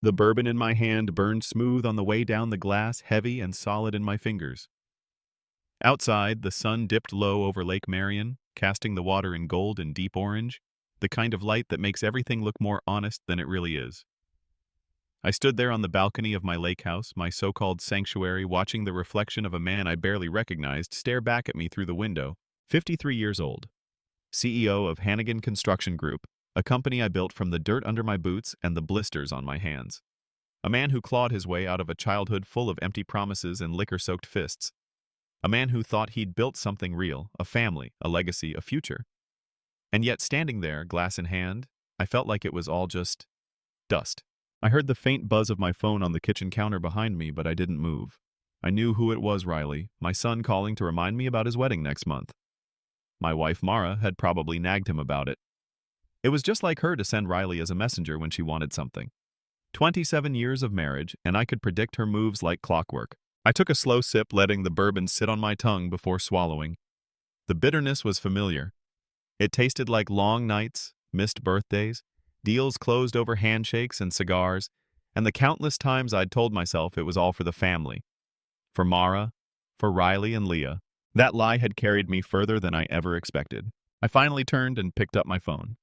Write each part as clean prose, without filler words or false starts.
The bourbon in my hand burned smooth on the way down the glass, heavy and solid in my fingers. Outside, the sun dipped low over Lake Marion, casting the water in gold and deep orange, the kind of light that makes everything look more honest than it really is. I stood there on the balcony of my lake house, my so-called sanctuary, watching the reflection of a man I barely recognized stare back at me through the window. 53 years old. CEO of Hannigan Construction Group, a company I built from the dirt under my boots and the blisters on my hands. A man who clawed his way out of a childhood full of empty promises and liquor-soaked fists. A man who thought he'd built something real, a family, a legacy, a future. And yet standing there, glass in hand, I felt like it was all just dust. I heard the faint buzz of my phone on the kitchen counter behind me, but I didn't move. I knew who it was, Riley, my son calling to remind me about his wedding next month. My wife, Mara, had probably nagged him about it. It was just like her to send Riley as a messenger when she wanted something. 27 years of marriage, and I could predict her moves like clockwork. I took a slow sip, letting the bourbon sit on my tongue before swallowing. The bitterness was familiar. It tasted like long nights, missed birthdays, deals closed over handshakes and cigars, and the countless times I'd told myself it was all for the family. For Mara, for Riley and Leah. That lie had carried me further than I ever expected. I finally turned and picked up my phone.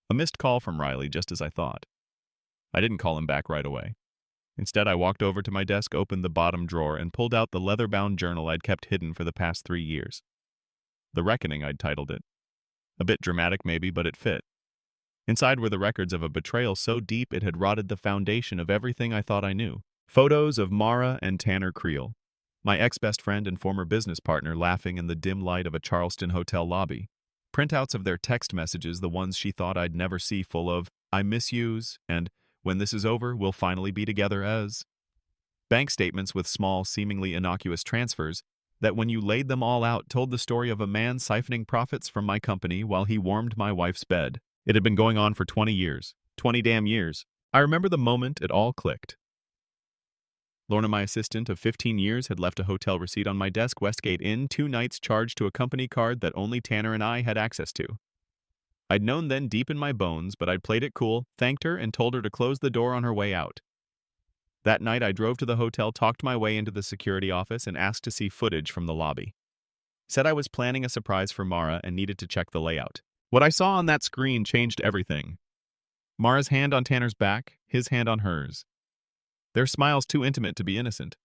A missed call from Riley, just as I thought. I didn't call him back right away. Instead, I walked over to my desk, opened the bottom drawer, and pulled out the leather-bound journal I'd kept hidden for the past 3 years. The Reckoning, I'd titled it. A bit dramatic, maybe, but it fit. Inside were the records of a betrayal so deep it had rotted the foundation of everything I thought I knew. Photos of Mara and Tanner Creel, my ex-best friend and former business partner, laughing in the dim light of a Charleston hotel lobby. Printouts of their text messages, the ones she thought I'd never see, full of, "I miss yous," and "When this is over, we'll finally be together as." Bank statements with small, seemingly innocuous transfers that, when you laid them all out, told the story of a man siphoning profits from my company while he warmed my wife's bed. It had been going on for 20 years. 20 damn years. I remember the moment it all clicked. Lorna, my assistant of 15 years, had left a hotel receipt on my desk, Westgate Inn, 2 nights charged to a company card that only Tanner and I had access to. I'd known then deep in my bones, but I'd played it cool, thanked her, and told her to close the door on her way out. That night, I drove to the hotel, talked my way into the security office, and asked to see footage from the lobby. Said I was planning a surprise for Mara and needed to check the layout. What I saw on that screen changed everything. Mara's hand on Tanner's back, his hand on hers. Their smiles too intimate to be innocent.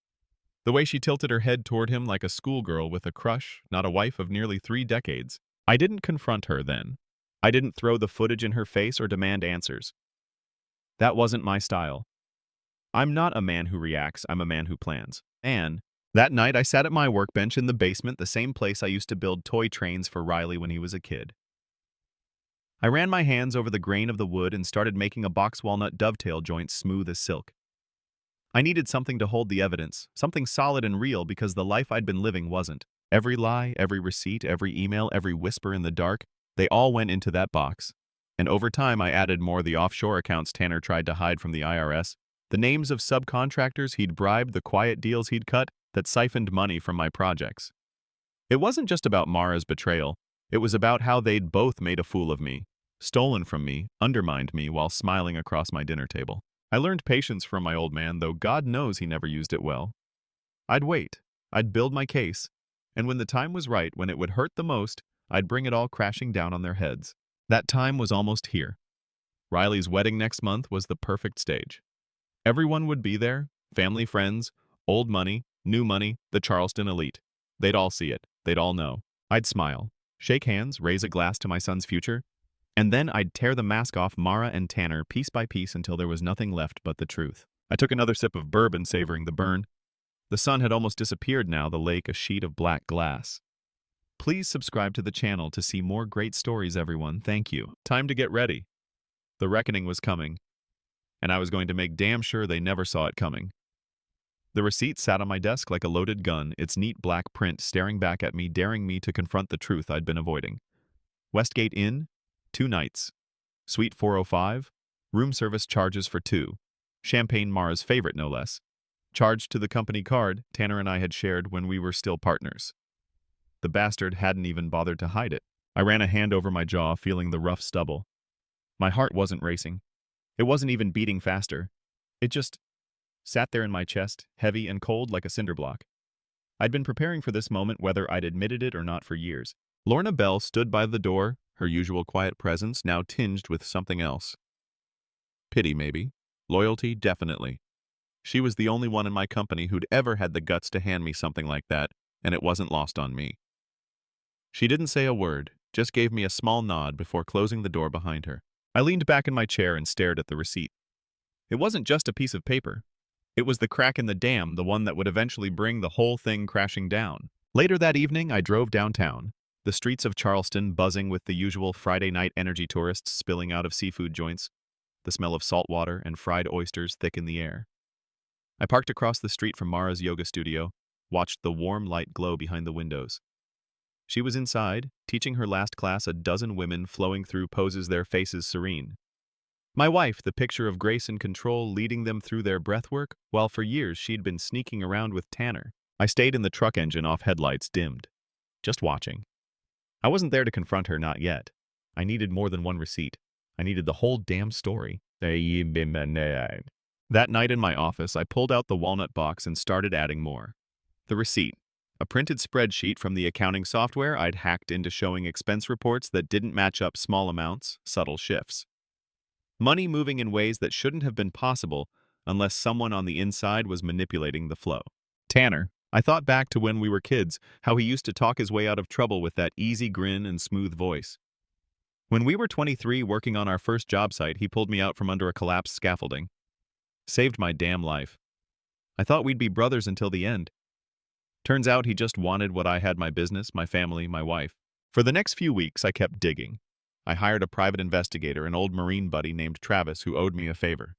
The way she tilted her head toward him like a schoolgirl with a crush, not a wife of nearly 3 decades. I didn't confront her then. I didn't throw the footage in her face or demand answers. That wasn't my style. I'm not a man who reacts, I'm a man who plans. And that night I sat at my workbench in the basement, the same place I used to build toy trains for Riley when he was a kid. I ran my hands over the grain of the wood and started making a box walnut dovetail joint smooth as silk. I needed something to hold the evidence, something solid and real, because the life I'd been living wasn't. Every lie, every receipt, every email, every whisper in the dark, they all went into that box. And over time I added more: the offshore accounts Tanner tried to hide from the IRS, the names of subcontractors he'd bribed, the quiet deals he'd cut that siphoned money from my projects. It wasn't just about Mara's betrayal, it was about how they'd both made a fool of me, stolen from me, undermined me while smiling across my dinner table. I learned patience from my old man, though God knows he never used it well. I'd wait, I'd build my case, and when the time was right, when it would hurt the most, I'd bring it all crashing down on their heads. That time was almost here. Riley's wedding next month was the perfect stage. Everyone would be there, family, friends, old money, new money, the Charleston elite. They'd all see it, they'd all know. I'd smile, shake hands, raise a glass to my son's future, and then I'd tear the mask off Mara and Tanner piece by piece until there was nothing left but the truth. I took another sip of bourbon, savoring the burn. The sun had almost disappeared now, the lake a sheet of black glass. Please subscribe to the channel to see more great stories, everyone. Thank you. Time to get ready. The reckoning was coming, and I was going to make damn sure they never saw it coming. The receipt sat on my desk like a loaded gun, its neat black print staring back at me, daring me to confront the truth I'd been avoiding. Westgate Inn, 2 nights. Suite 405, room service charges for 2. Champagne, Mara's favorite no less. Charged to the company card Tanner and I had shared when we were still partners. The bastard hadn't even bothered to hide it. I ran a hand over my jaw, feeling the rough stubble. My heart wasn't racing. It wasn't even beating faster. It just sat there in my chest, heavy and cold like a cinder block. I'd been preparing for this moment whether I'd admitted it or not for years. Lorna Bell stood by the door, her usual quiet presence now tinged with something else. Pity, maybe. Loyalty, definitely. She was the only one in my company who'd ever had the guts to hand me something like that, and it wasn't lost on me. She didn't say a word, just gave me a small nod before closing the door behind her. I leaned back in my chair and stared at the receipt. It wasn't just a piece of paper. It was the crack in the dam, the one that would eventually bring the whole thing crashing down. Later that evening, I drove downtown, the streets of Charleston buzzing with the usual Friday night energy tourists spilling out of seafood joints, the smell of salt water and fried oysters thick in the air. I parked across the street from Mara's yoga studio, watched the warm light glow behind the windows. She was inside, teaching her last class a dozen women flowing through poses their faces serene. My wife, the picture of grace and control leading them through their breathwork, while for years she'd been sneaking around with Tanner. I stayed in the truck engine off headlights dimmed, just watching. I wasn't there to confront her, not yet. I needed more than one receipt. I needed the whole damn story. That night in my office, I pulled out the walnut box and started adding more. The receipt, a printed spreadsheet from the accounting software I'd hacked into showing expense reports that didn't match up small amounts, subtle shifts. Money moving in ways that shouldn't have been possible unless someone on the inside was manipulating the flow. Tanner. I thought back to when we were kids, how he used to talk his way out of trouble with that easy grin and smooth voice. When we were 23 working on our first job site, he pulled me out from under a collapsed scaffolding. Saved my damn life. I thought we'd be brothers until the end. Turns out he just wanted what I had: my business, my family, my wife. For the next few weeks, I kept digging. I hired a private investigator, an old Marine buddy named Travis, who owed me a favor.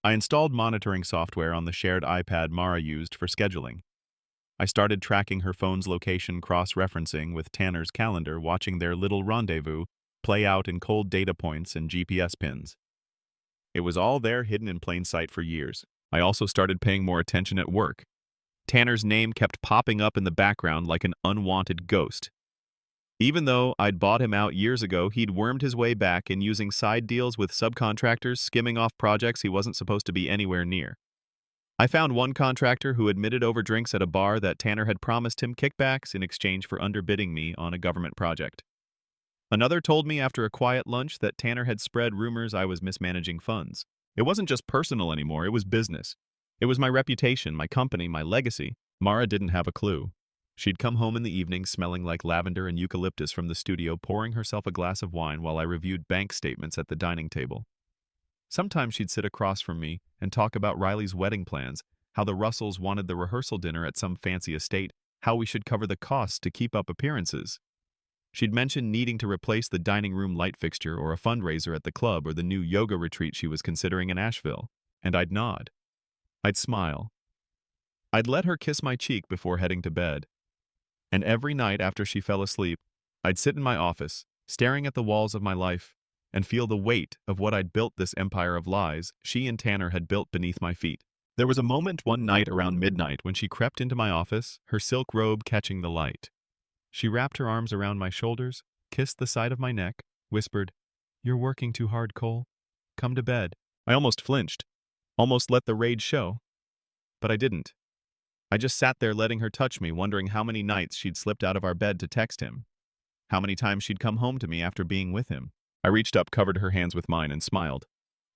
I installed monitoring software on the shared iPad Mara used for scheduling. I started tracking her phone's location, cross-referencing with Tanner's calendar, watching their little rendezvous play out in cold data points and GPS pins. It was all there, hidden in plain sight for years. I also started paying more attention at work. Tanner's name kept popping up in the background like an unwanted ghost. Even though I'd bought him out years ago, he'd wormed his way back in using side deals with subcontractors, skimming off projects he wasn't supposed to be anywhere near. I found one contractor who admitted over drinks at a bar that Tanner had promised him kickbacks in exchange for underbidding me on a government project. Another told me after a quiet lunch that Tanner had spread rumors I was mismanaging funds. It wasn't just personal anymore, it was business. It was my reputation, my company, my legacy. Mara didn't have a clue. She'd come home in the evening smelling like lavender and eucalyptus from the studio, pouring herself a glass of wine while I reviewed bank statements at the dining table. Sometimes she'd sit across from me and talk about Riley's wedding plans, how the Russells wanted the rehearsal dinner at some fancy estate, how we should cover the costs to keep up appearances. She'd mention needing to replace the dining room light fixture or a fundraiser at the club or the new yoga retreat she was considering in Asheville, and I'd nod. I'd smile. I'd let her kiss my cheek before heading to bed. And every night after she fell asleep, I'd sit in my office, staring at the walls of my life, and feel the weight of what I'd built, this empire of lies she and Tanner had built beneath my feet. There was a moment one night around midnight when she crept into my office, her silk robe catching the light. She wrapped her arms around my shoulders, kissed the side of my neck, whispered, "You're working too hard, Cole. Come to bed." I almost flinched, almost let the rage show. But I didn't. I just sat there letting her touch me, wondering how many nights she'd slipped out of our bed to text him. How many times she'd come home to me after being with him. I reached up, covered her hands with mine, and smiled.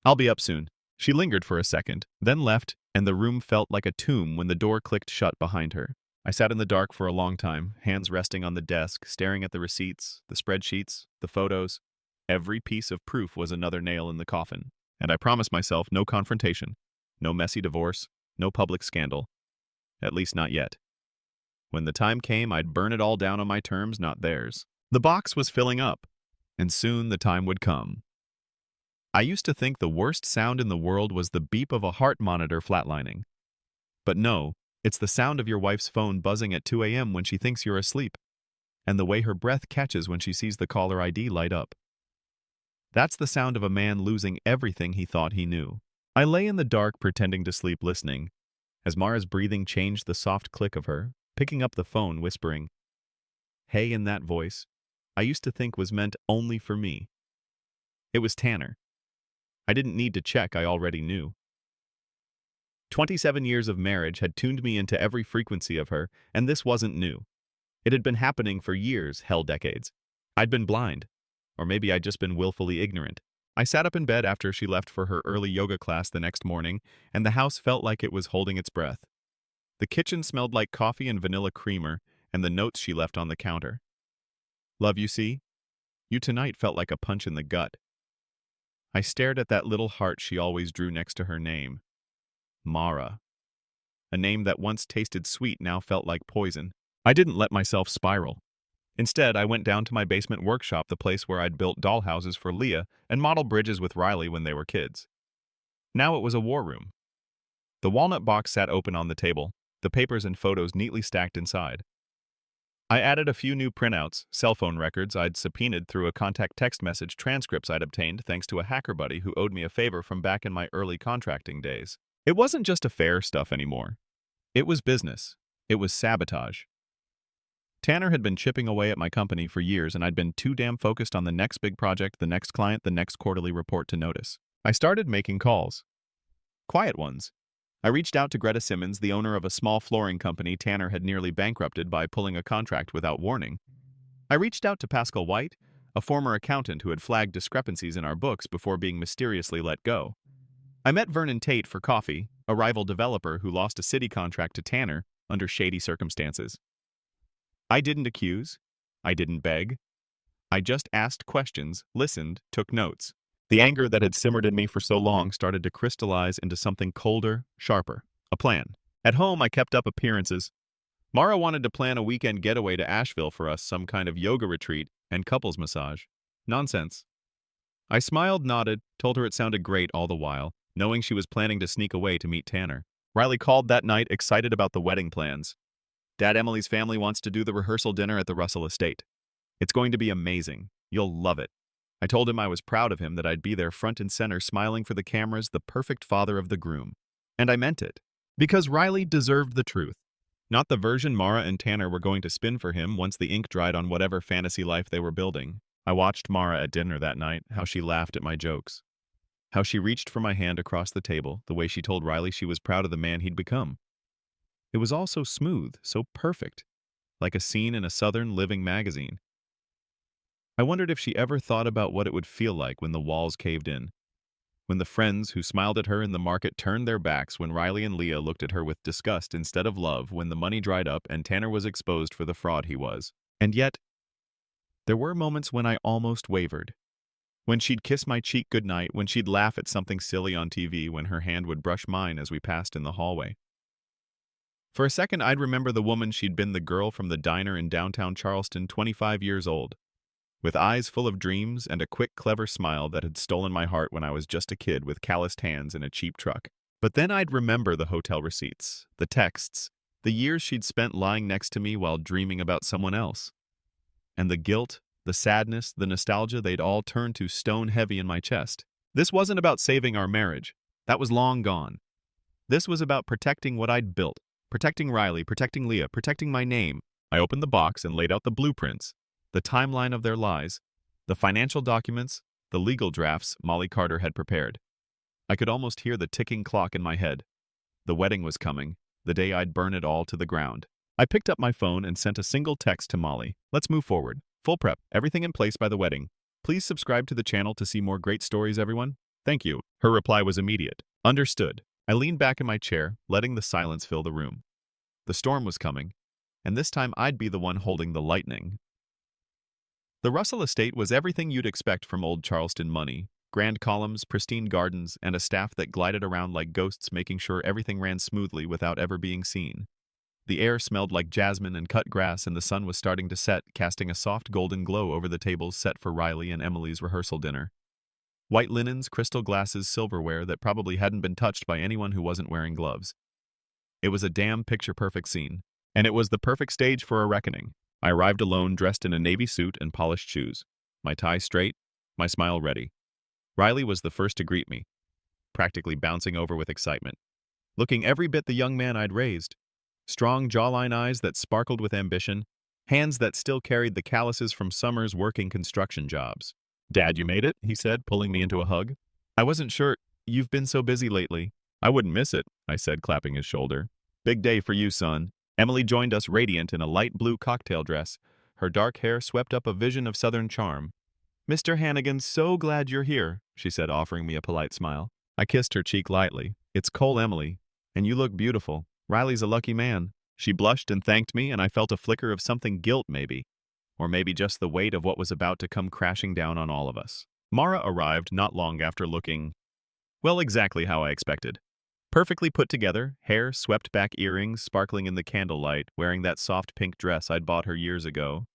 "I'll be up soon." She lingered for a second, then left, and the room felt like a tomb when the door clicked shut behind her. I sat in the dark for a long time, hands resting on the desk, staring at the receipts, the spreadsheets, the photos. Every piece of proof was another nail in the coffin. And I promised myself no confrontation, no messy divorce, no public scandal. At least not yet. When the time came, I'd burn it all down on my terms, not theirs. The box was filling up, and soon the time would come. I used to think the worst sound in the world was the beep of a heart monitor flatlining. But no, it's the sound of your wife's phone buzzing at 2 a.m. when she thinks you're asleep, and the way her breath catches when she sees the caller ID light up. That's the sound of a man losing everything he thought he knew. I lay in the dark pretending to sleep, listening, as Mara's breathing changed the soft click of her, picking up the phone, whispering, "Hey," in that voice I used to think was meant only for me. It was Tanner. I didn't need to check, I already knew. 27 years of marriage had tuned me into every frequency of her, and this wasn't new. It had been happening for years, hell decades. I'd been blind. Or maybe I'd just been willfully ignorant. I sat up in bed after she left for her early yoga class the next morning, and the house felt like it was holding its breath. The kitchen smelled like coffee and vanilla creamer, and the notes she left on the counter. "Love you, see? You tonight" felt like a punch in the gut. I stared at that little heart she always drew next to her name. Mara. A name that once tasted sweet now felt like poison. I didn't let myself spiral. Instead, I went down to my basement workshop, the place where I'd built dollhouses for Leah and modeled bridges with Riley when they were kids. Now it was a war room. The walnut box sat open on the table, the papers and photos neatly stacked inside. I added a few new printouts, cell phone records I'd subpoenaed through a contact text message, transcripts I'd obtained thanks to a hacker buddy who owed me a favor from back in my early contracting days. It wasn't just affair stuff anymore. It was business. It was sabotage. Tanner had been chipping away at my company for years, and I'd been too damn focused on the next big project, the next client, the next quarterly report to notice. I started making calls. Quiet ones. I reached out to Greta Simmons, the owner of a small flooring company Tanner had nearly bankrupted by pulling a contract without warning. I reached out to Pascal White, a former accountant who had flagged discrepancies in our books before being mysteriously let go. I met Vernon Tate for coffee, a rival developer who lost a city contract to Tanner under shady circumstances. I didn't accuse. I didn't beg. I just asked questions, listened, took notes. The anger that had simmered in me for so long started to crystallize into something colder, sharper. A plan. At home, I kept up appearances. Mara wanted to plan a weekend getaway to Asheville for us, some kind of yoga retreat and couples massage. Nonsense. I smiled, nodded, told her it sounded great all the while, knowing she was planning to sneak away to meet Tanner. Riley called that night, excited about the wedding plans. "Dad, Emily's family wants to do the rehearsal dinner at the Russell estate. It's going to be amazing. You'll love it." I told him I was proud of him, that I'd be there front and center, smiling for the cameras, the perfect father of the groom. And I meant it. Because Riley deserved the truth. Not the version Mara and Tanner were going to spin for him once the ink dried on whatever fantasy life they were building. I watched Mara at dinner that night, how she laughed at my jokes. How she reached for my hand across the table, the way she told Riley she was proud of the man he'd become. It was all so smooth, so perfect, like a scene in a Southern Living magazine. I wondered if she ever thought about what it would feel like when the walls caved in, when the friends who smiled at her in the market turned their backs, when Riley and Leah looked at her with disgust instead of love, when the money dried up and Tanner was exposed for the fraud he was. And yet, there were moments when I almost wavered. When she'd kiss my cheek goodnight, when she'd laugh at something silly on TV, when her hand would brush mine as we passed in the hallway. For a second, I'd remember the woman she'd been, the girl from the diner in downtown Charleston, 25 years old, with eyes full of dreams and a quick, clever smile that had stolen my heart when I was just a kid with calloused hands in a cheap truck. But then I'd remember the hotel receipts, the texts, the years she'd spent lying next to me while dreaming about someone else. And the guilt, the sadness, the nostalgia, they'd all turned to stone heavy in my chest. This wasn't about saving our marriage. That was long gone. This was about protecting what I'd built. Protecting Riley, protecting Leah, protecting my name. I opened the box and laid out the blueprints, the timeline of their lies, the financial documents, the legal drafts Molly Carter had prepared. I could almost hear the ticking clock in my head. The wedding was coming, the day I'd burn it all to the ground. I picked up my phone and sent a single text to Molly. "Let's move forward. Full prep, everything in place by the wedding. Please subscribe to the channel to see more great stories, everyone. Thank you." Her reply was immediate. "Understood." I leaned back in my chair, letting the silence fill the room. The storm was coming, and this time I'd be the one holding the lightning. The Russell estate was everything you'd expect from old Charleston money. Grand columns, pristine gardens, and a staff that glided around like ghosts, making sure everything ran smoothly without ever being seen. The air smelled like jasmine and cut grass, and the sun was starting to set, casting a soft golden glow over the tables set for Riley and Emily's rehearsal dinner. White linens, crystal glasses, silverware that probably hadn't been touched by anyone who wasn't wearing gloves. It was a damn picture-perfect scene, and it was the perfect stage for a reckoning. I arrived alone, dressed in a navy suit and polished shoes, my tie straight, my smile ready. Riley was the first to greet me, practically bouncing over with excitement, looking every bit the young man I'd raised. Strong jawline, eyes that sparkled with ambition, hands that still carried the calluses from summers working construction jobs. "Dad, you made it," he said, pulling me into a hug. "I wasn't sure. You've been so busy lately." "I wouldn't miss it. I said, clapping his shoulder. Big day for you, son. Emily joined us radiant in a light blue cocktail dress. Her dark hair swept up a vision of southern charm. Mr. Hannigan, so glad you're here, she said, offering me a polite smile. I kissed her cheek lightly. It's Cole, Emily. And you look beautiful. Riley's a lucky man. She blushed and thanked me, and I felt a flicker of something guilt, maybe. Or maybe just the weight of what was about to come crashing down on all of us. Mara arrived not long after looking, well, exactly how I expected. Perfectly put together, hair, swept-back earrings sparkling in the candlelight, wearing that soft pink dress I'd bought her years ago.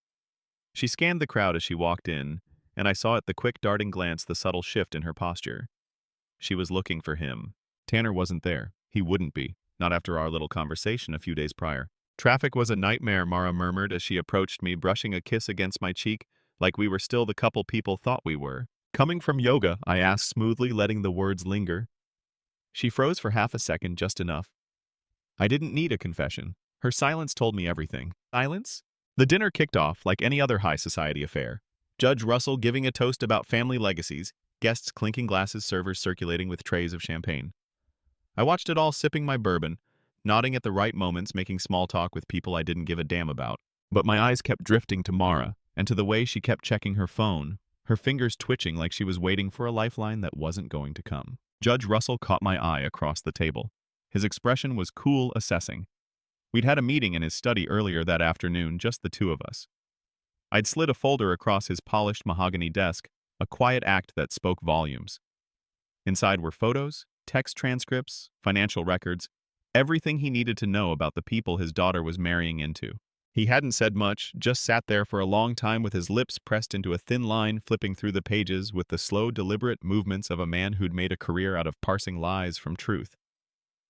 She scanned the crowd as she walked in, and I saw at the quick darting glance the subtle shift in her posture. She was looking for him. Tanner wasn't there. He wouldn't be, not after our little conversation a few days prior. Traffic was a nightmare, Mara murmured as she approached me, brushing a kiss against my cheek, like we were still the couple people thought we were. Coming from yoga, I asked smoothly, letting the words linger. She froze for half a second, just enough. I didn't need a confession. Her silence told me everything. Silence? The dinner kicked off like any other high society affair. Judge Russell giving a toast about family legacies, guests clinking glasses, servers circulating with trays of champagne. I watched it all, sipping my bourbon, nodding at the right moments, making small talk with people I didn't give a damn about. But my eyes kept drifting to Mara, and to the way she kept checking her phone, her fingers twitching like she was waiting for a lifeline that wasn't going to come. Judge Russell caught my eye across the table. His expression was cool, assessing. We'd had a meeting in his study earlier that afternoon, just the two of us. I'd slid a folder across his polished mahogany desk, a quiet act that spoke volumes. Inside were photos, text transcripts, financial records, everything he needed to know about the people his daughter was marrying into. He hadn't said much, just sat there for a long time with his lips pressed into a thin line, flipping through the pages with the slow, deliberate movements of a man who'd made a career out of parsing lies from truth.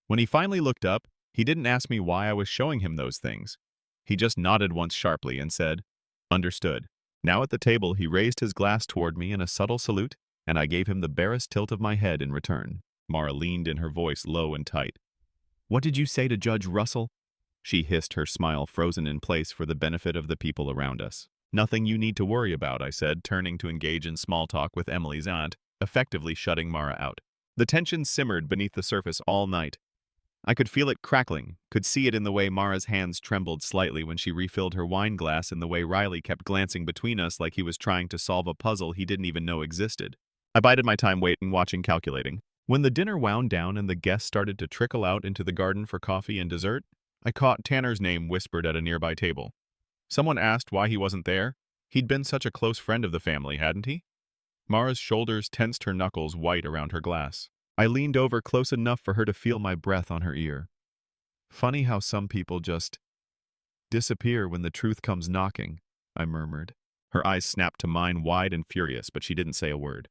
When he finally looked up, he didn't ask me why I was showing him those things. He just nodded once sharply and said, "Understood." Now at the table, he raised his glass toward me in a subtle salute, and I gave him the barest tilt of my head in return. Mara leaned in, her voice low and tight. "What did you say to Judge Russell?" She hissed, her smile frozen in place for the benefit of the people around us. "Nothing you need to worry about," I said, turning to engage in small talk with Emily's aunt, effectively shutting Mara out. The tension simmered beneath the surface all night. I could feel it crackling, could see it in the way Mara's hands trembled slightly when she refilled her wine glass, and the way Riley kept glancing between us like he was trying to solve a puzzle he didn't even know existed. I bided my time waiting, watching, calculating. When the dinner wound down and the guests started to trickle out into the garden for coffee and dessert, I caught Tanner's name whispered at a nearby table. Someone asked why he wasn't there. He'd been such a close friend of the family, hadn't he? Mara's shoulders tensed, her knuckles white around her glass. I leaned over close enough for her to feel my breath on her ear. "Funny how some people just disappear when the truth comes knocking," I murmured. Her eyes snapped to mine, wide and furious, but she didn't say a word.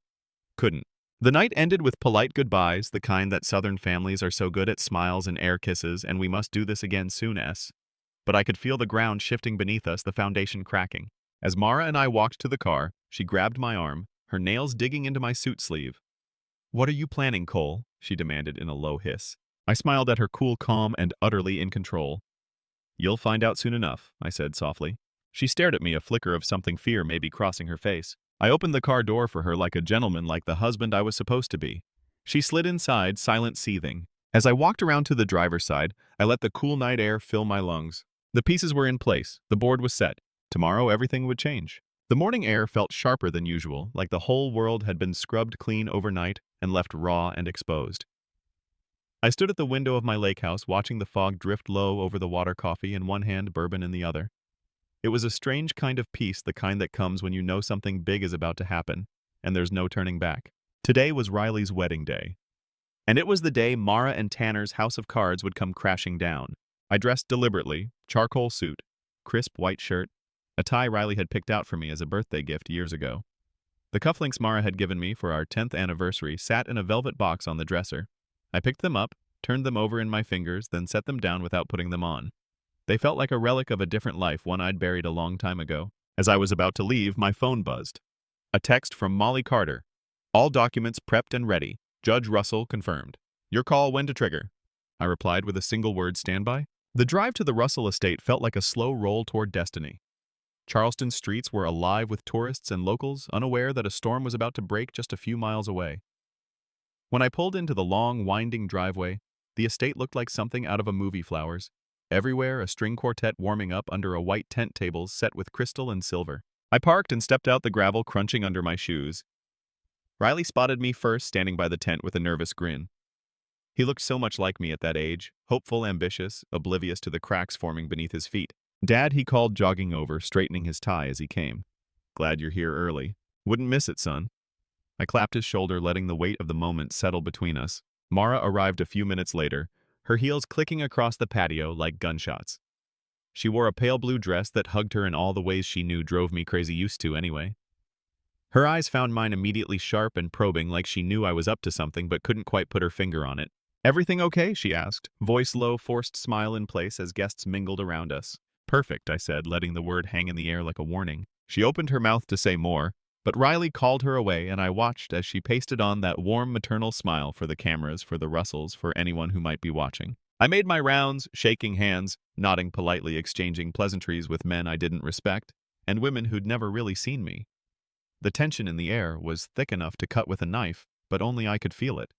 Couldn't. The night ended with polite goodbyes, the kind that Southern families are so good at, smiles and air kisses, and "we must do this again soon-s." But I could feel the ground shifting beneath us, the foundation cracking. As Mara and I walked to the car, she grabbed my arm, her nails digging into my suit sleeve. "What are you planning, Cole?" she demanded in a low hiss. I smiled at her, cool, calm, and utterly in control. "You'll find out soon enough," I said softly. She stared at me, a flicker of something fear maybe crossing her face. I opened the car door for her like a gentleman, like the husband I was supposed to be. She slid inside, silent, seething. As I walked around to the driver's side, I let the cool night air fill my lungs. The pieces were in place. The board was set. Tomorrow, everything would change. The morning air felt sharper than usual, like the whole world had been scrubbed clean overnight and left raw and exposed. I stood at the window of my lake house, watching the fog drift low over the water, coffee in one hand, bourbon in the other. It was a strange kind of peace, the kind that comes when you know something big is about to happen, and there's no turning back. Today was Riley's wedding day. And it was the day Mara and Tanner's house of cards would come crashing down. I dressed deliberately, charcoal suit, crisp white shirt, a tie Riley had picked out for me as a birthday gift years ago. The cufflinks Mara had given me for our 10th anniversary sat in a velvet box on the dresser. I picked them up, turned them over in my fingers, then set them down without putting them on. They felt like a relic of a different life, one I'd buried a long time ago. As I was about to leave, my phone buzzed. A text from Molly Carter. "All documents prepped and ready. Judge Russell confirmed. Your call when to trigger." I replied with a single word: standby. The drive to the Russell estate felt like a slow roll toward destiny. Charleston's streets were alive with tourists and locals, unaware that a storm was about to break just a few miles away. When I pulled into the long, winding driveway, The estate looked like something out of a movie. Flowers. Everywhere, a string quartet warming up under a white tent table set with crystal and silver. I parked and stepped out, the gravel crunching under my shoes. Riley spotted me first, standing by the tent with a nervous grin. He looked so much like me at that age, hopeful, ambitious, oblivious to the cracks forming beneath his feet. "Dad," he called, jogging over, straightening his tie as he came. "Glad you're here early. Wouldn't miss it, son." I clapped his shoulder, letting the weight of the moment settle between us. Mara arrived a few minutes later, her heels clicking across the patio like gunshots. She wore a pale blue dress that hugged her in all the ways she knew drove me crazy, used to anyway. Her eyes found mine immediately, sharp and probing, like she knew I was up to something but couldn't quite put her finger on it. "Everything okay?" she asked, voice low, forced smile in place as guests mingled around us. "Perfect," I said, letting the word hang in the air like a warning. She opened her mouth to say more, but Riley called her away, and I watched as she pasted on that warm maternal smile for the cameras, for the Russells, for anyone who might be watching. I made my rounds, shaking hands, nodding politely, exchanging pleasantries with men I didn't respect, and women who'd never really seen me. The tension in the air was thick enough to cut with a knife, but only I could feel it.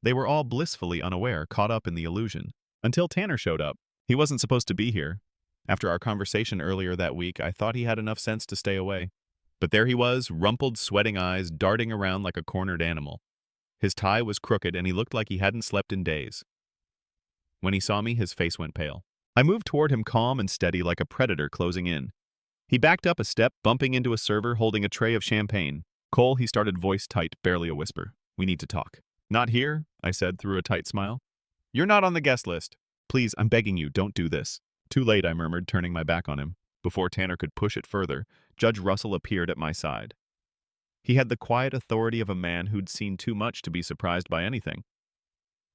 They were all blissfully unaware, caught up in the illusion. Until Tanner showed up. He wasn't supposed to be here. After our conversation earlier that week, I thought he had enough sense to stay away. But there he was, rumpled, sweating eyes, darting around like a cornered animal. His tie was crooked, and he looked like he hadn't slept in days. When he saw me, his face went pale. I moved toward him, calm and steady, like a predator closing in. He backed up a step, bumping into a server holding a tray of champagne. "Cole," he started, voice tight, barely a whisper. "We need to talk." "Not here," I said through a tight smile. "You're not on the guest list. Please, I'm begging you, don't do this." "Too late," I murmured, turning my back on him. Before Tanner could push it further, Judge Russell appeared at my side. He had the quiet authority of a man who'd seen too much to be surprised by anything.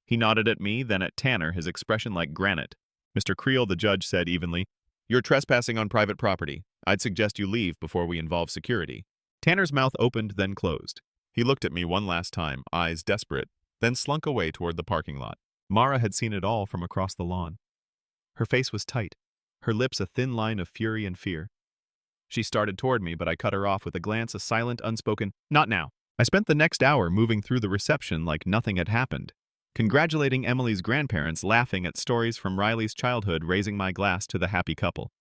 He nodded at me, then at Tanner, his expression like granite. "Mr. Creel," the judge said evenly, "you're trespassing on private property. I'd suggest you leave before we involve security." Tanner's mouth opened, then closed. He looked at me one last time, eyes desperate, then slunk away toward the parking lot. Mara had seen it all from across the lawn. Her face was tight, her lips a thin line of fury and fear. She started toward me, but I cut her off with a glance, a silent, unspoken, "Not now." I spent the next hour moving through the reception like nothing had happened, congratulating Emily's grandparents, laughing at stories from Riley's childhood, raising my glass to the happy couple.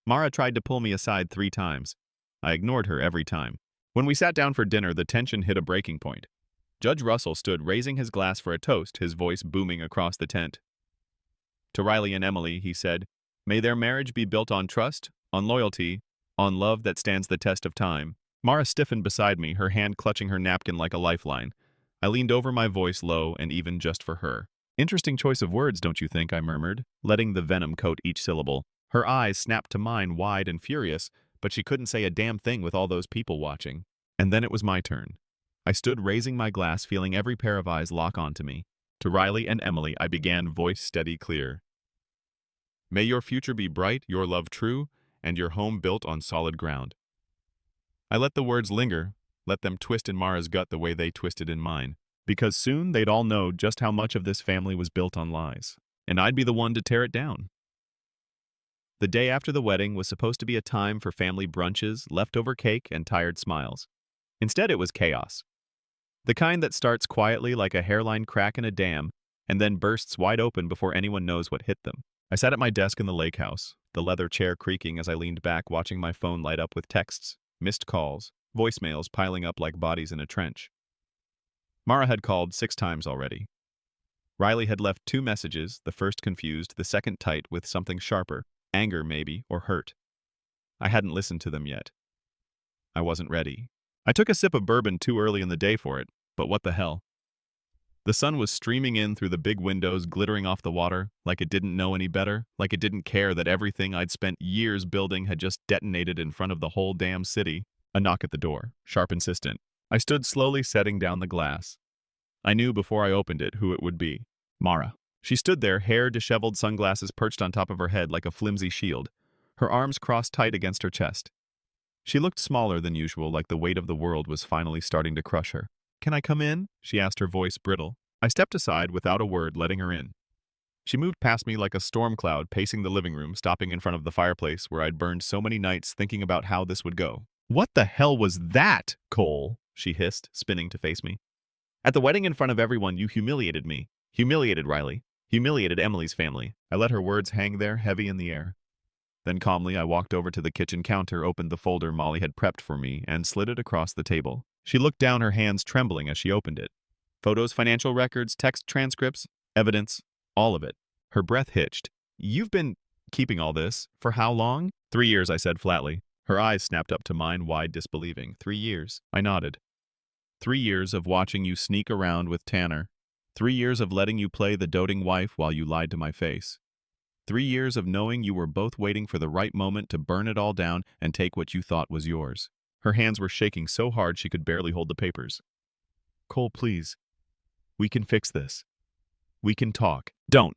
Mara tried to pull me aside 3 times. I ignored her every time. When we sat down for dinner, the tension hit a breaking point. Judge Russell stood, raising his glass for a toast, his voice booming across the tent. "To Riley and Emily," he said, "may their marriage be built on trust, on loyalty, on love that stands the test of time." Mara stiffened beside me, her hand clutching her napkin like a lifeline. I leaned over, my voice low and even just for her. "Interesting choice of words, don't you think?" I murmured, letting the venom coat each syllable. Her eyes snapped to mine, wide and furious, but she couldn't say a damn thing with all those people watching. And then it was my turn. I stood, raising my glass, feeling every pair of eyes lock onto me. "To Riley and Emily," I began, voice steady, clear. "May your future be bright, your love true, and your home built on solid ground." I let the words linger, let them twist in Mara's gut the way they twisted in mine. Because soon they'd all know just how much of this family was built on lies. And I'd be the one to tear it down. The day after the wedding was supposed to be a time for family brunches, leftover cake, and tired smiles. Instead, it was chaos. The kind that starts quietly like a hairline crack in a dam, and then bursts wide open before anyone knows what hit them. I sat at my desk in the lake house, the leather chair creaking as I leaned back, watching my phone light up with texts, missed calls, voicemails piling up like bodies in a trench. Mara had called 6 times already. Riley had left 2 messages, the first confused, the second tight with something sharper, anger maybe, or hurt. I hadn't listened to them yet. I wasn't ready. I took a sip of bourbon too early in the day for it, but what the hell? The sun was streaming in through the big windows, glittering off the water, like it didn't know any better, like it didn't care that everything I'd spent years building had just detonated in front of the whole damn city. A knock at the door, sharp, insistent. I stood slowly, setting down the glass. I knew before I opened it who it would be. Mara. She stood there, hair disheveled, sunglasses perched on top of her head like a flimsy shield, her arms crossed tight against her chest. She looked smaller than usual, like the weight of the world was finally starting to crush her. "Can I come in?" she asked, her voice brittle. I stepped aside without a word, letting her in. She moved past me like a storm cloud, pacing the living room, stopping in front of the fireplace where I'd burned so many nights thinking about how this would go. "What the hell was that, Cole?" she hissed, spinning to face me. "At the wedding in front of everyone, you humiliated me. Humiliated Riley. humiliated Emily's family. I let her words hang there, heavy in the air. Then calmly, I walked over to the kitchen counter, opened the folder Molly had prepped for me, and slid it across the table. She looked down, her hands trembling as she opened it. Photos, financial records, text transcripts, evidence, all of it. Her breath hitched. You've been keeping all this? For how long? 3 years, I said flatly. Her eyes snapped up to mine, wide disbelieving. 3 years. I nodded. 3 years of watching you sneak around with Tanner. 3 years of letting you play the doting wife while you lied to my face. 3 years of knowing you were both waiting for the right moment to burn it all down and take what you thought was yours. Her hands were shaking so hard she could barely hold the papers. Cole, please. We can fix this. We can talk. Don't.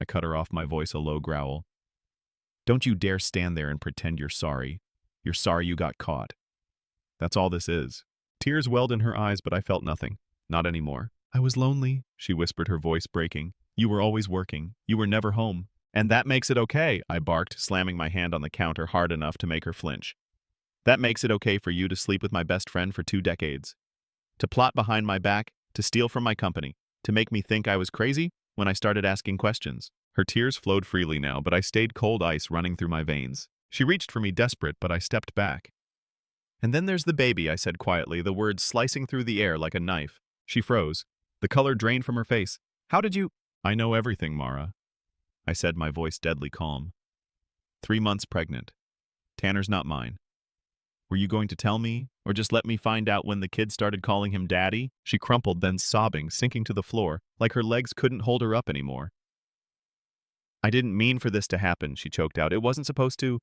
I cut her off, my voice a low growl. Don't you dare stand there and pretend you're sorry. You're sorry you got caught. That's all this is. Tears welled in her eyes, but I felt nothing. Not anymore. I was lonely, she whispered, her voice breaking. You were always working. You were never home. And that makes it okay, I barked, slamming my hand on the counter hard enough to make her flinch. That makes it okay for you to sleep with my best friend for 2 decades. To plot behind my back, to steal from my company, to make me think I was crazy when I started asking questions. Her tears flowed freely now, but I stayed cold ice running through my veins. She reached for me desperate, but I stepped back. And then there's the baby, I said quietly, the words slicing through the air like a knife. She froze. The color drained from her face. How did you— I know everything, Mara, I said, my voice deadly calm. 3 months pregnant. Tanner's not mine. Were you going to tell me, or just let me find out when the kid started calling him daddy? She crumpled, then sobbing, sinking to the floor, like her legs couldn't hold her up anymore. I didn't mean for this to happen, she choked out. It wasn't supposed to.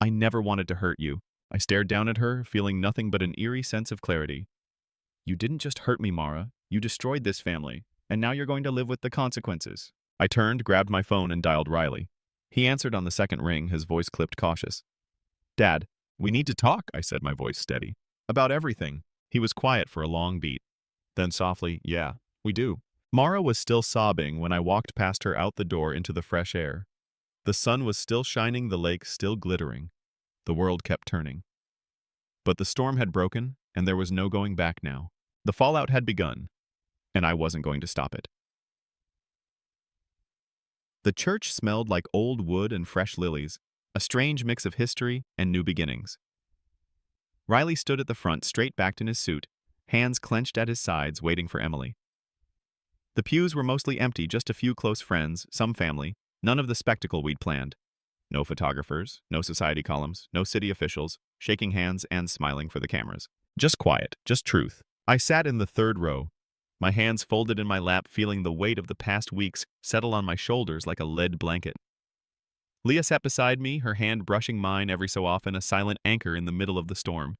I never wanted to hurt you. I stared down at her, feeling nothing but an eerie sense of clarity. You didn't just hurt me, Mara. You destroyed this family, and now you're going to live with the consequences. I turned, grabbed my phone, and dialed Riley. He answered on the second ring, his voice clipped, cautious. Dad, we need to talk, I said, my voice steady. About everything. He was quiet for a long beat. Then softly, yeah, we do. Mara was still sobbing when I walked past her out the door into the fresh air. The sun was still shining, the lake still glittering. The world kept turning. But the storm had broken, and there was no going back now. The fallout had begun, and I wasn't going to stop it. The church smelled like old wood and fresh lilies, a strange mix of history and new beginnings. Riley stood at the front, straight-backed in his suit, hands clenched at his sides, waiting for Emily. The pews were mostly empty, just a few close friends, some family, none of the spectacle we'd planned. No photographers, no society columns, no city officials, shaking hands and smiling for the cameras. Just quiet, just truth. I sat in the third row, my hands folded in my lap, feeling the weight of the past weeks settle on my shoulders like a lead blanket. Leah sat beside me, her hand brushing mine every so often, a silent anchor in the middle of the storm.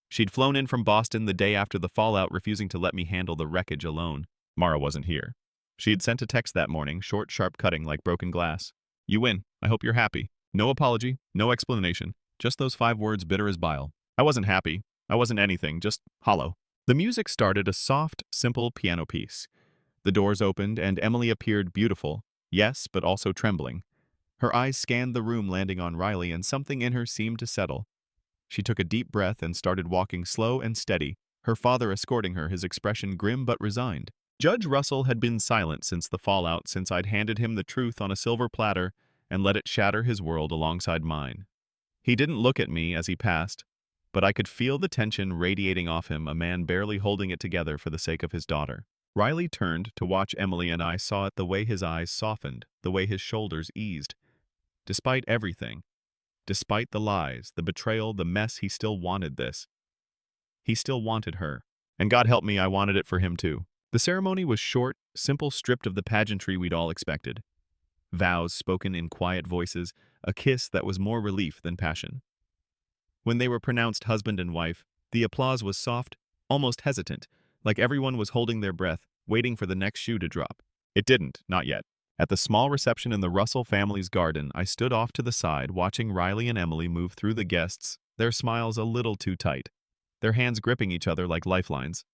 She'd flown in from Boston the day after the fallout, refusing to let me handle the wreckage alone. Mara wasn't here. She had sent a text that morning, short, sharp, cutting like broken glass. You win. I hope you're happy. No apology, no explanation. Just those 5 words, bitter as bile. I wasn't happy. I wasn't anything, just hollow. The music started, a soft, simple piano piece. The doors opened, and Emily appeared, beautiful, yes, but also trembling. Her eyes scanned the room, landing on Riley, and something in her seemed to settle. She took a deep breath and started walking slow and steady, her father escorting her, his expression grim but resigned. Judge Russell had been silent since the fallout, since I'd handed him the truth on a silver platter and let it shatter his world alongside mine. He didn't look at me as he passed, but I could feel the tension radiating off him, a man barely holding it together for the sake of his daughter. Riley turned to watch Emily, and I saw it, the way his eyes softened, the way his shoulders eased. Despite everything, despite the lies, the betrayal, the mess, he still wanted this. He still wanted her. And God help me, I wanted it for him too. The ceremony was short, simple, stripped of the pageantry we'd all expected. Vows spoken in quiet voices, a kiss that was more relief than passion. When they were pronounced husband and wife, the applause was soft, almost hesitant, like everyone was holding their breath, waiting for the next shoe to drop. It didn't, not yet. At the small reception in the Russell family's garden, I stood off to the side, watching Riley and Emily move through the guests, their smiles a little too tight, their hands gripping each other like lifelines.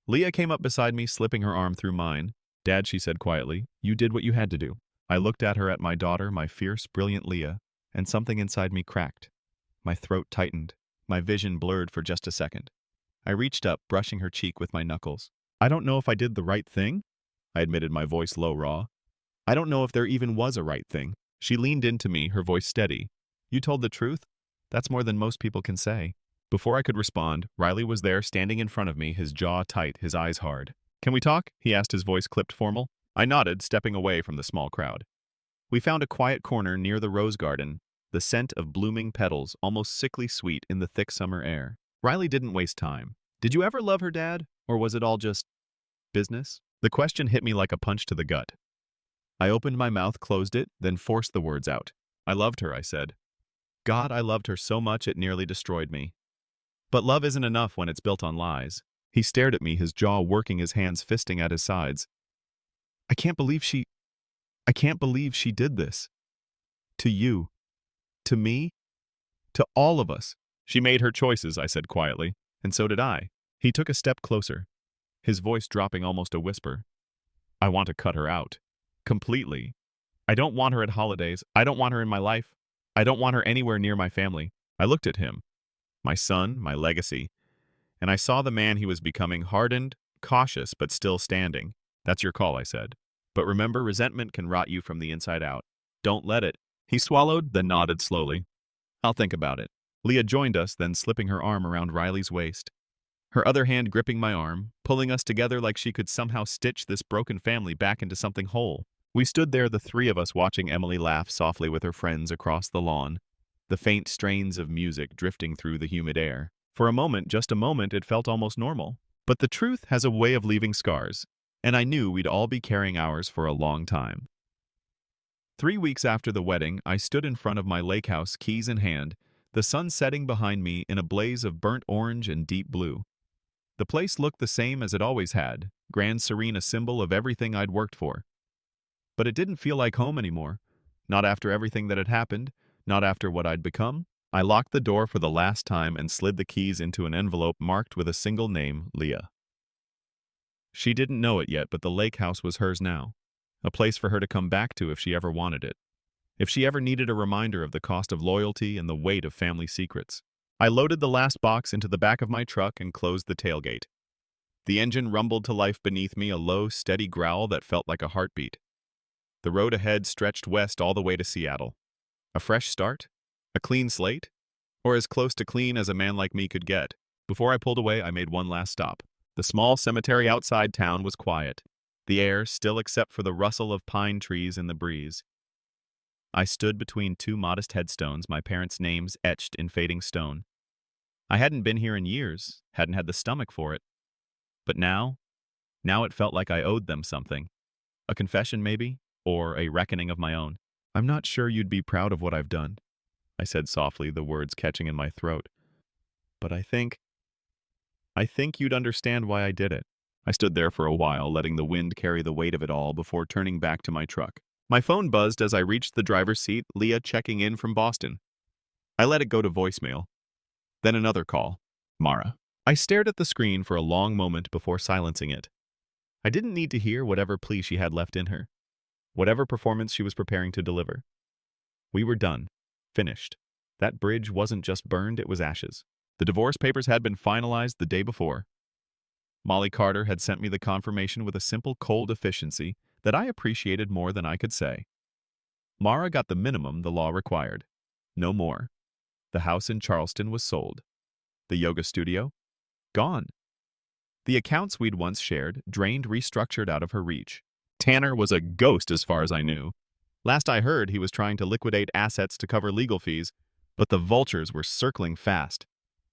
Leah came up beside me, slipping her arm through mine. Dad, she said quietly, you did what you had to do. I looked at her, at my daughter, my fierce, brilliant Leah, and something inside me cracked. My throat tightened, my vision blurred for just a second. I reached up, brushing her cheek with my knuckles. I don't know if I did the right thing, I admitted, my voice low raw. I don't know if there even was a right thing. She leaned into me, her voice steady. You told the truth? That's more than most people can say. Before I could respond, Riley was there standing in front of me, his jaw tight, his eyes hard. Can we talk? He asked, his voice clipped formal. I nodded, stepping away from the small crowd. We found a quiet corner near the rose garden, the scent of blooming petals almost sickly sweet in the thick summer air. Riley didn't waste time. Did you ever love her, Dad? Or was it all just business? The question hit me like a punch to the gut. I opened my mouth, closed it, then forced the words out. I loved her, I said. God, I loved her so much it nearly destroyed me. But love isn't enough when it's built on lies. He stared at me, his jaw working, his hands fisting at his sides. I can't believe she did this. To you. To me. To all of us. She made her choices, I said quietly, and so did I. He took a step closer, his voice dropping almost a whisper. I want to cut her out. Completely. I don't want her at holidays. I don't want her in my life. I don't want her anywhere near my family. I looked at him, my son, my legacy, and I saw the man he was becoming, hardened, cautious, but still standing. That's your call, I said. But remember, resentment can rot you from the inside out. Don't let it. He swallowed, then nodded slowly. I'll think about it. Leah joined us, then slipping her arm around Riley's waist, her other hand gripping my arm, pulling us together like she could somehow stitch this broken family back into something whole. We stood there, the three of us, watching Emily laugh softly with her friends across the lawn, the faint strains of music drifting through the humid air. For a moment, just a moment, it felt almost normal. But the truth has a way of leaving scars, and I knew we'd all be carrying ours for a long time. 3 weeks after the wedding, I stood in front of my lake house, keys in hand, the sun setting behind me in a blaze of burnt orange and deep blue. The place looked the same as it always had, grand serene, a symbol of everything I'd worked for. But it didn't feel like home anymore. Not after everything that had happened, not after what I'd become. I locked the door for the last time and slid the keys into an envelope marked with a single name, Leah. She didn't know it yet, but the lake house was hers now, a place for her to come back to if she ever wanted it, if she ever needed a reminder of the cost of loyalty and the weight of family secrets. I loaded the last box into the back of my truck and closed the tailgate. The engine rumbled to life beneath me, a low, steady growl that felt like a heartbeat. The road ahead stretched west all the way to Seattle. A fresh start? A clean slate? Or as close to clean as a man like me could get. Before I pulled away, I made one last stop. The small cemetery outside town was quiet, the air still except for the rustle of pine trees in the breeze. I stood between two modest headstones, my parents' names etched in fading stone. I hadn't been here in years, hadn't had the stomach for it. But now it felt like I owed them something. A confession, maybe? Or a reckoning of my own. I'm not sure you'd be proud of what I've done, I said softly, the words catching in my throat. But I think you'd understand why I did it. I stood there for a while, letting the wind carry the weight of it all before turning back to my truck. My phone buzzed as I reached the driver's seat, Leah checking in from Boston. I let it go to voicemail. Then another call. Mara. I stared at the screen for a long moment before silencing it. I didn't need to hear whatever plea she had left in her, whatever performance she was preparing to deliver. We were done. Finished. That bridge wasn't just burned, it was ashes. The divorce papers had been finalized the day before. Molly Carter had sent me the confirmation with a simple cold efficiency that I appreciated more than I could say. Mara got the minimum the law required. No more. The house in Charleston was sold. The yoga studio? Gone. The accounts we'd once shared, drained, restructured out of her reach. Tanner was a ghost as far as I knew. Last I heard, he was trying to liquidate assets to cover legal fees, but the vultures were circling fast.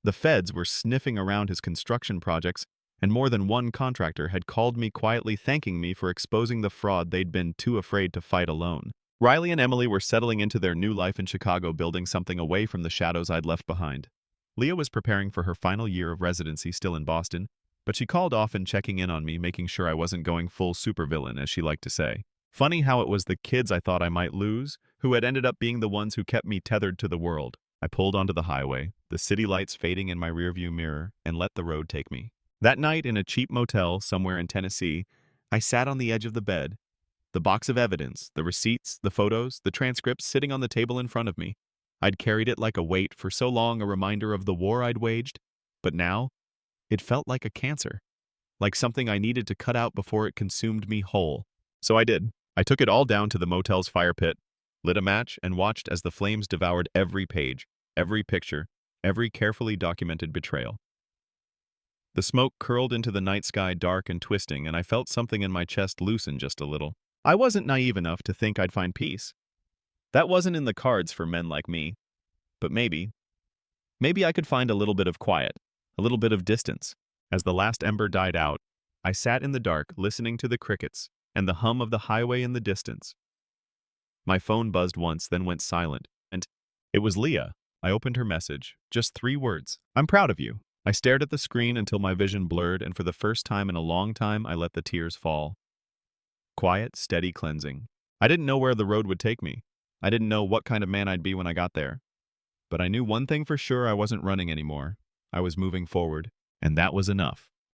The feds were sniffing around his construction projects, and more than one contractor had called me quietly thanking me for exposing the fraud they'd been too afraid to fight alone. Riley and Emily were settling into their new life in Chicago, building something away from the shadows I'd left behind. Leah was preparing for her final year of residency still in Boston, but she called often, checking in on me, making sure I wasn't going full supervillain, as she liked to say. Funny how it was the kids I thought I might lose who had ended up being the ones who kept me tethered to the world. I pulled onto the highway, the city lights fading in my rearview mirror, and let the road take me. That night, in a cheap motel somewhere in Tennessee, I sat on the edge of the bed, the box of evidence, the receipts, the photos, the transcripts sitting on the table in front of me. I'd carried it like a weight for so long, a reminder of the war I'd waged, but now it felt like a cancer, like something I needed to cut out before it consumed me whole. So I did. I took it all down to the motel's fire pit, lit a match, and watched as the flames devoured every page, every picture, every carefully documented betrayal. The smoke curled into the night sky dark and twisting, and I felt something in my chest loosen just a little. I wasn't naive enough to think I'd find peace. That wasn't in the cards for men like me. But maybe I could find a little bit of quiet, a little bit of distance. As the last ember died out, I sat in the dark listening to the crickets and the hum of the highway in the distance. My phone buzzed once, then went silent, and it was Leah. I opened her message. Just 3 words. I'm proud of you. I stared at the screen until my vision blurred, and for the first time in a long time, I let the tears fall. Quiet, steady cleansing. I didn't know where the road would take me. I didn't know what kind of man I'd be when I got there. But I knew one thing for sure: I wasn't running anymore. I was moving forward, and that was enough.